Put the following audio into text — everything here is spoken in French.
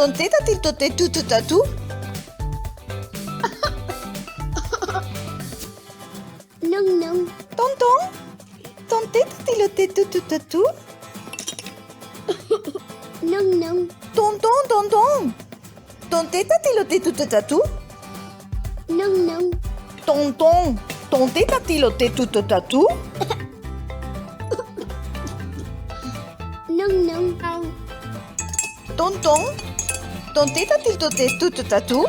Ton tête a-t-il toté tout tatou? Non, non. Tonton, ton tête a-t-il toté tout tatou? Non, non. Tonton, ton tête a-t-il toté tout tatou? Non, non. Tonton, ton tête a-t-il toté tout tatou? Non, non. Tonton, ton tête a-t-il toté tout tatou?